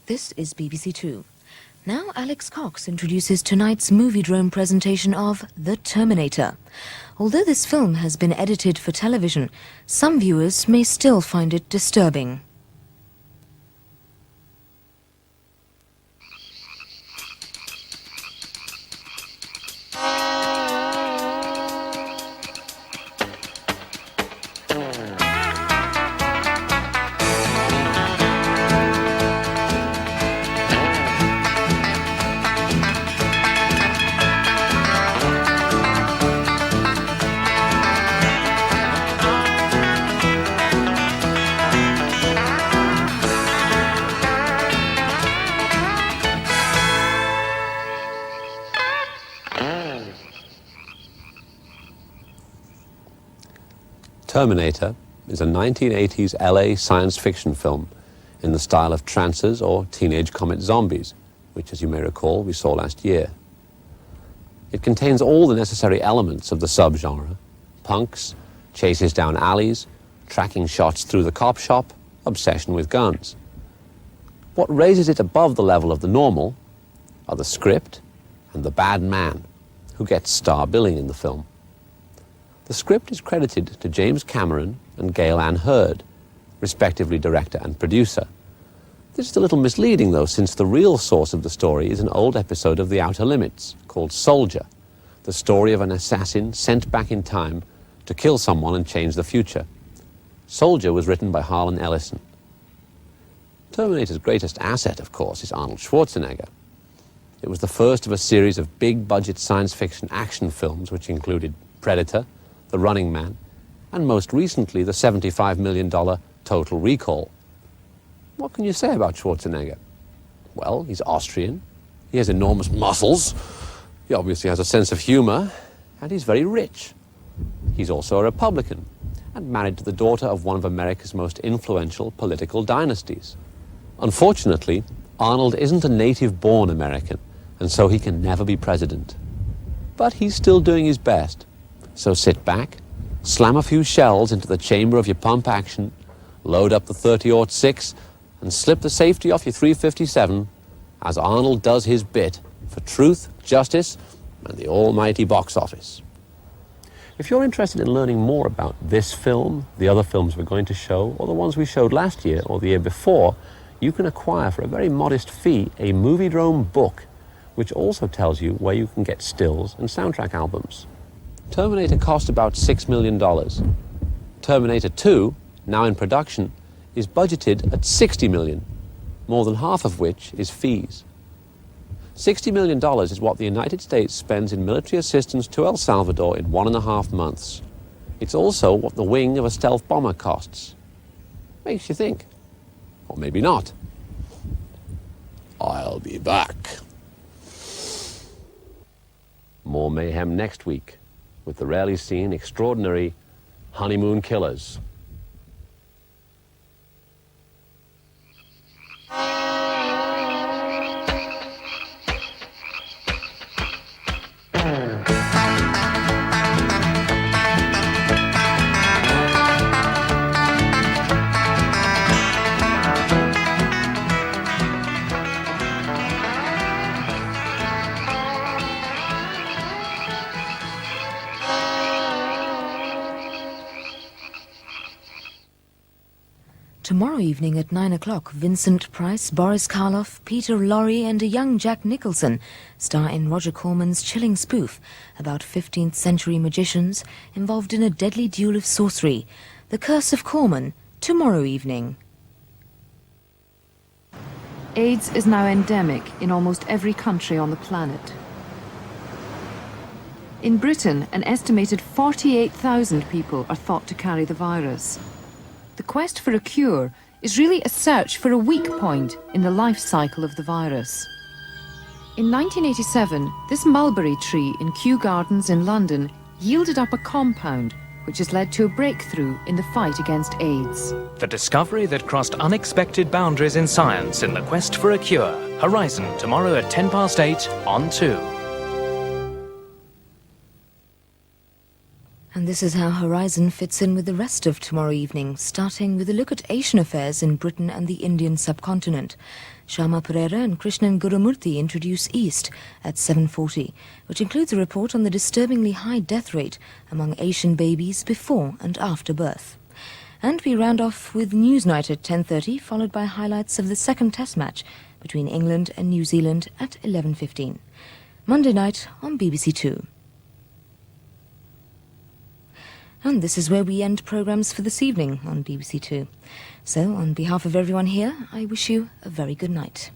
This is BBC2. Now Alex Cox introduces tonight's Moviedrome presentation of The Terminator. Although this film has been edited for television, some viewers may still find it disturbing. Terminator is a 1980s LA science fiction film in the style of Trancers or Teenage Comet Zombies, which, as you may recall, we saw last year. It contains all the necessary elements of the subgenre: punks, chases down alleys, tracking shots through the cop shop, obsession with guns. What raises it above the level of the normal are the script and the bad man, who gets star billing in the film. The script is credited to James Cameron and Gail Ann Hurd, respectively director and producer. This is a little misleading, though, since the real source of the story is an old episode of The Outer Limits called Soldier, the story of an assassin sent back in time to kill someone and change the future. Soldier was written by Harlan Ellison. Terminator's greatest asset, of course, is Arnold Schwarzenegger. It was the first of a series of big-budget science fiction action films which included Predator, The Running Man, and most recently the $75 million Total Recall. What can you say about Schwarzenegger? Well, he's Austrian, he has enormous muscles, he obviously has a sense of humor, and he's very rich. He's also a Republican, and married to the daughter of one of America's most influential political dynasties. Unfortunately, Arnold isn't a native-born American, and so he can never be president. But he's still doing his best. So sit back, slam a few shells into the chamber of your pump action, load up the 30-06, and slip the safety off your 357 as Arnold does his bit for truth, justice, and the almighty box office. If you're interested in learning more about this film, the other films we're going to show, or the ones we showed last year or the year before, you can acquire for a very modest fee a Moviedrome book, which also tells you where you can get stills and soundtrack albums. Terminator cost about $6 million. Terminator 2, now in production, is budgeted at $60 million, more than half of which is fees. $60 million is what the United States spends in military assistance to El Salvador in 1.5 months. It's also what the wing of a stealth bomber costs. Makes you think. Or maybe not. I'll be back. More mayhem next week with the rarely seen extraordinary honeymoon killers. Tomorrow evening at 9 o'clock, Vincent Price, Boris Karloff, Peter Lorre and a young Jack Nicholson star in Roger Corman's chilling spoof about 15th century magicians involved in a deadly duel of sorcery. The Curse of Corman, tomorrow evening. AIDS is now endemic in almost every country on the planet. In Britain, an estimated 48,000 people are thought to carry the virus. The quest for a cure is really a search for a weak point in the life cycle of the virus. In 1987, this mulberry tree in Kew Gardens in London yielded up a compound which has led to a breakthrough in the fight against AIDS. The discovery that crossed unexpected boundaries in science in the quest for a cure. Horizon, tomorrow at 8:10 on 2. And this is how Horizon fits in with the rest of tomorrow evening, starting with a look at Asian affairs in Britain and the Indian subcontinent. Shyama Pereira and Krishnan Gurumurthy introduce East at 7:40, which includes a report on the disturbingly high death rate among Asian babies before and after birth. And we round off with Newsnight at 10:30, followed by highlights of the second Test match between England and New Zealand at 11:15. Monday night on BBC2. And this is where we end programmes for this evening on BBC2. So, on behalf of everyone here, I wish you a very good night.